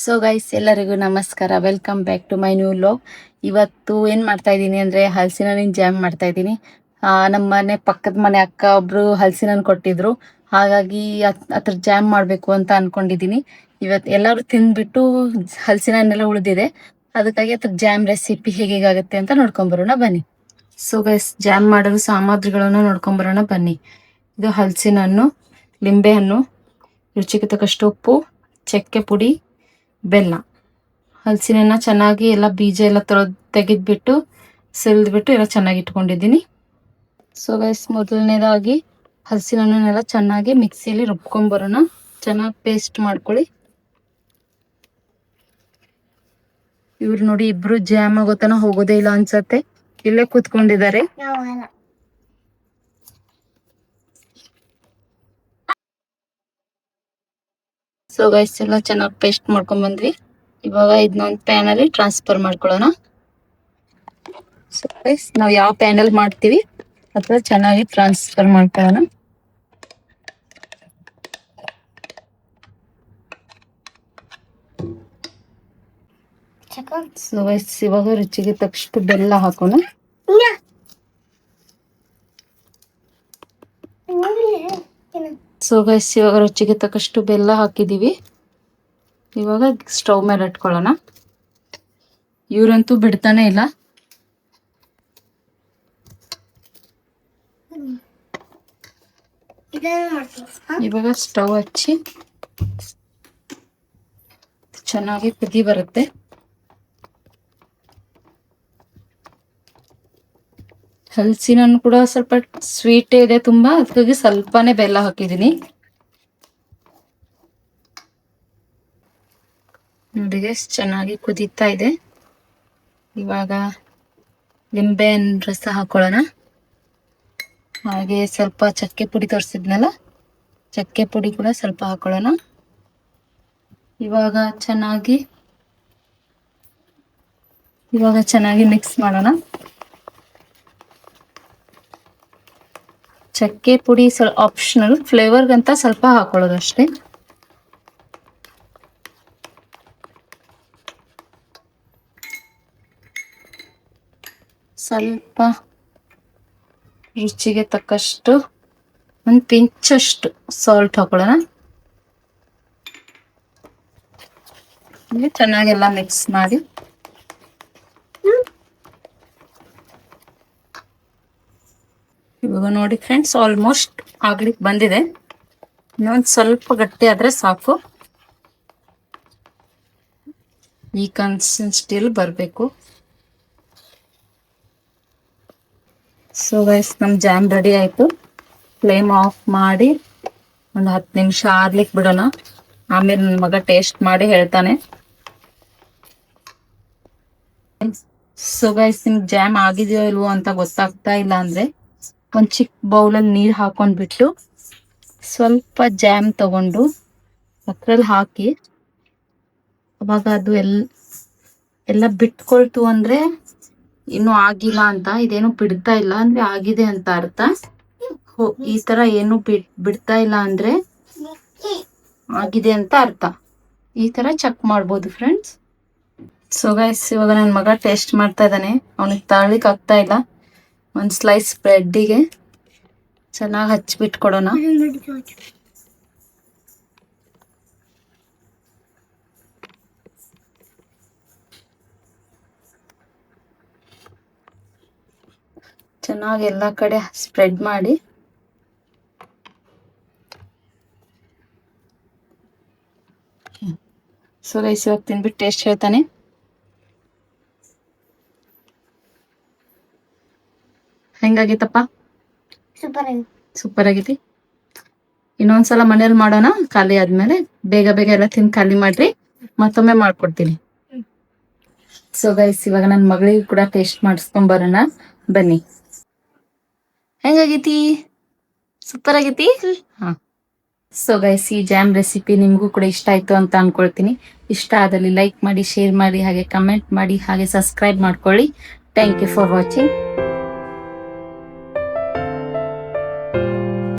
So guys, ಎಲ್ಲರಿಗೂ ನಮಸ್ಕಾರ. Welcome back to my new vlog. ಇವತ್ತು ಏನು ಮಾಡ್ತಾ ಇದ್ದೀನಿ ಅಂದರೆ ಹಲಸಿನ ಹಣ್ಣಿನ ಜಾಮ್ ಮಾಡ್ತಾ ಇದ್ದೀನಿ. ನಮ್ಮ ಮನೆ ಪಕ್ಕದ ಮನೆ ಅಕ್ಕ ಒಬ್ಬರು ಹಲಸಿನ ಹಣ್ಣು ಕೊಟ್ಟಿದ್ರು. ಹಾಗಾಗಿ ಅದ್ರ ಜಾಮ್ ಮಾಡಬೇಕು ಅಂತ ಅಂದ್ಕೊಂಡಿದ್ದೀನಿ. ಇವತ್ತು ಎಲ್ಲರೂ ತಿಂದ್ಬಿಟ್ಟು ಹಲಸಿನ ಹಣ್ಣೆಲ್ಲ ಉಳಿದಿದೆ, ಅದಕ್ಕಾಗಿ ಅದ್ರ ಜಾಮ್ ರೆಸಿಪಿ ಹೇಗಾಗುತ್ತೆ ಅಂತ ನೋಡ್ಕೊಂಬರೋಣ ಬನ್ನಿ. ಸೊ ಗೈಸ್, ಜಾಮ್ ಮಾಡಲು ಸಾಮಗ್ರಿಗಳನ್ನು ನೋಡ್ಕೊಂಬರೋಣ ಬನ್ನಿ. ಇದು ಹಲಸಿನ ಹಣ್ಣು, ಲಿಂಬೆ ಹಣ್ಣು, ರುಚಿಗೆ ತಕ್ಕಷ್ಟು ಉಪ್ಪು, ಚಕ್ಕೆ ಪುಡಿ, ಬೆಲ್ಲ. ಹಲಸಿನ ಚೆನ್ನಾಗಿ ಎಲ್ಲ ಬೀಜ ಎಲ್ಲ ತೆಗೆದ್ಬಿಟ್ಟು ಸಿಲ್ದ್ಬಿಟ್ಟು ಎಲ್ಲ ಚೆನ್ನಾಗಿ ಇಟ್ಕೊಂಡಿದ್ದೀನಿ. ಸೊ ಗೈಸ್, ಮೊದಲನೇದಾಗಿ ಹಲಸಿನ ಹಣ್ಣನ್ನೆಲ್ಲ ಚೆನ್ನಾಗಿ ಮಿಕ್ಸಿಯಲ್ಲಿ ರುಬ್ಕೊಂಬರೋಣ. ಚೆನ್ನಾಗಿ ಪೇಸ್ಟ್ ಮಾಡ್ಕೊಳ್ಳಿ. ಇವ್ರು ನೋಡಿ, ಇಬ್ರು ಜಾಮ್ ಆಗೋತನ ಹೋಗೋದೇ ಇಲ್ಲ ಅನ್ಸತ್ತೆ, ಇಲ್ಲೇ ಕೂತ್ಕೊಂಡಿದ್ದಾರೆ. ಸೊ ಗೈಸ್, ಎಲ್ಲ ಚೆನ್ನಾಗಿ ಪೇಸ್ಟ್ ಮಾಡ್ಕೊಂಡ್ ಬಂದ್ವಿ. ಇವಾಗ ಇದನ್ನೊಂದು ಪ್ಯಾನ್ ಅಲ್ಲಿ ಟ್ರಾನ್ಸ್ಫರ್ ಮಾಡ್ಕೊಳ್ಳೋಣ. ಸೊ ಗೈಸ್, ನಾವು ಯಾವ ಪ್ಯಾನ್ ಅಲ್ಲಿ ಮಾಡ್ತೀವಿ ಅಥವಾ ಚೆನ್ನಾಗಿ ಟ್ರಾನ್ಸ್ಫರ್ ಮಾಡ್ಕೊಳ್ಳೋಣ. ಸೊ ಗೈಸ್, ಇವಾಗ ರುಚಿಗೆ ತಕ್ಕಷ್ಟು ಬೆಲ್ಲ ಹಾಕೋಣ. ಸೊ ಗೈಸ್, ಇವಾಗ ರುಚಿಗೆ ತಕ್ಕಷ್ಟು ಬೆಲ್ಲ ಹಾಕಿದೀವಿ. ಇವಾಗ ಸ್ಟವ್ ಮೇಲೆ ಇಟ್ಕೊಳ್ಳೋಣ. ಇವ್ರಂತೂ ಬಿಡ್ತಾನೆ ಇಲ್ಲ. ಇವಾಗ ಸ್ಟವ್ ಹಚ್ಚಿ ಚೆನ್ನಾಗಿ ಕುದಿ ಬರುತ್ತೆ. ಹಲಸಿನ ಹಣ್ಣು ಕೂಡ ಸ್ವಲ್ಪ ಸ್ವೀಟ್ ಇದೆ ತುಂಬಾ, ಅದಕ್ಕಾಗಿ ಸ್ವಲ್ಪನೇ ಬೆಲ್ಲ ಹಾಕಿದೀನಿ. ನೋಡಿ ಚೆನ್ನಾಗಿ ಕುದೀತಾ ಇದೆ. ಇವಾಗ ಲಿಂಬೆ ಹಣ್ಣು ರಸ ಹಾಕೊಳ್ಳೋಣ. ಹಾಗೆ ಸ್ವಲ್ಪ ಚಕ್ಕೆ ಪುಡಿ ತೋರಿಸಿದ್ನಲ್ಲ, ಚಕ್ಕೆ ಪುಡಿ ಕೂಡ ಸ್ವಲ್ಪ ಹಾಕೊಳ್ಳೋಣ. ಇವಾಗ ಚೆನ್ನಾಗಿ ಮಿಕ್ಸ್ ಮಾಡೋಣ. ಚಕ್ಕೆ ಪುಡಿ ಸ್ವಲ್ಪ ಆಪ್ಷನಲ್, ಫ್ಲೇವರ್ಗಂತ ಸ್ವಲ್ಪ ಹಾಕೊಳ್ಳೋದು ಅಷ್ಟೇ. ಸ್ವಲ್ಪ ರುಚಿಗೆ ತಕ್ಕಷ್ಟು ಒಂದು ಪಿಂಚಷ್ಟು ಸಾಲ್ಟ್ ಹಾಕೊಳ್ಳೋಣ. ಚೆನ್ನಾಗೆಲ್ಲ ಮಿಕ್ಸ್ ಮಾಡಿ ಇವಾಗ ನೋಡಿ ಫ್ರೆಂಡ್ಸ್, ಆಲ್ಮೋಸ್ಟ್ ಆಗ್ಲಿಕ್ಕೆ ಬಂದಿದೆ. ಇನ್ನೊಂದು ಸ್ವಲ್ಪ ಗಟ್ಟಿ ಆದ್ರೆ ಸಾಕು. ಈ ಕನ್ಸಿಸ್ಟೆನ್ಸಿಯಲ್ಲಿ ಬರಬೇಕು. ಸೊ ಗೈಸ್, ನಮ್ಮ ಜಾಮ್ ರೆಡಿ ಆಯ್ತು. ಫ್ಲೇಮ್ ಆಫ್ ಮಾಡಿ ಒಂದು 10 ನಿಮಿಷ ಆರ್ಲಿಕ್ಕೆ ಬಿಡೋಣ. ಆಮೇಲೆ ನನ್ನ ಮಗ ಟೇಸ್ಟ್ ಮಾಡಿ ಹೇಳ್ತಾನೆ. ಸೊ ಗೈಸ್, ನಿಮ್ಗೆ ಜಾಮ್ ಆಗಿದೆಯೋ ಇಲ್ವೋ ಅಂತ ಗೊತ್ತಾಗ್ತಾ ಇಲ್ಲ ಅಂದ್ರೆ ಒಂದು ಚಿಕ್ಕ ಬೌಲಲ್ಲಿ ನೀರು ಹಾಕೊಂಡ್ಬಿಟ್ಟು ಸ್ವಲ್ಪ ಜಾಮ್ ತಗೊಂಡು ಅದ್ರಲ್ಲಿ ಹಾಕಿ, ಅವಾಗ ಅದು ಎಲ್ಲ ಬಿಟ್ಕೊಳ್ತು ಅಂದ್ರೆ ಇನ್ನು ಆಗಿಲ್ಲ ಅಂತ, ಇದೇನು ಬಿಡ್ತಾ ಇಲ್ಲ ಅಂದ್ರೆ ಆಗಿದೆ ಅಂತ ಅರ್ಥ. ಈ ತರ ಏನು ಬಿಡ್ತಾ ಇಲ್ಲ ಅಂದ್ರೆ ಆಗಿದೆ ಅಂತ ಅರ್ಥ. ಈ ತರ ಚೆಕ್ ಮಾಡ್ಬೋದು ಫ್ರೆಂಡ್ಸ್. ಸೊ ಗೈಸ್, ಇವಾಗ ನನ್ನ ಮಗ ಟೇಸ್ಟ್ ಮಾಡ್ತಾ ಇದ್ದಾನೆ. ಅವನಿಗೆ ತಾಳ್ಲಿಕ್ಕೆ ಆಗ್ತಾ ಇಲ್ಲ. ಒಂದು ಸ್ಲೈಸ್ ಬ್ರೆಡ್ಡಿಗೆ ಚೆನ್ನಾಗಿ ಹಚ್ಬಿಟ್ಟು ಕೊಡೋಣ. ಚೆನ್ನಾಗಿ ಎಲ್ಲ ಕಡೆ ಸ್ಪ್ರೆಡ್ ಮಾಡಿ ಸೊ ಗೈಸ್, ಇವಾಗ ತಿನ್ಬಿಟ್ಟು ಟೇಸ್ಟ್ ಹೇಳ್ತಾನೆ. ಹೆಂಗಾಗಿತ್ತಪ್ಪ? ಸೂಪರ್ ಆಗೈತಿ. ಇನ್ನೊಂದ್ಸಲ ಮನೇಲಿ ಮಾಡೋಣ. ಖಾಲಿ ಆದ್ಮೇಲೆ ಬೇಗ ಎಲ್ಲ ತಿಂದು ಖಾಲಿ ಮಾಡ್ರಿ, ಮತ್ತೊಮ್ಮೆ ಮಾಡ್ಕೊಡ್ತೀನಿ. ಸೊ ಗೈಸ್, ಇವಾಗ ನನ್ನ ಮಗಳಿಗೆ ಕೂಡ ಟೇಸ್ಟ್ ಮಾಡಿಸ್ಕೊಂಡ್ ಬರೋಣ ಬನ್ನಿ. ಹೆಂಗಾಗೈತಿ? ಸೂಪರ್ ಆಗೈತಿ. ಹಾ. ಸೊ ಗೈಸ್, ಈ ಜಾಮ್ ರೆಸಿಪಿ ನಿಮಗೂ ಕೂಡ ಇಷ್ಟ ಆಯ್ತು ಅಂತ ಅನ್ಕೊಳ್ತೀನಿ. ಇಷ್ಟ ಆದಲ್ಲಿ ಲೈಕ್ ಮಾಡಿ, ಶೇರ್ ಮಾಡಿ, ಹಾಗೆ ಕಮೆಂಟ್ ಮಾಡಿ, ಹಾಗೆ ಸಬ್ಸ್ಕ್ರೈಬ್ ಮಾಡ್ಕೊಳ್ಳಿ. Thank you for watching.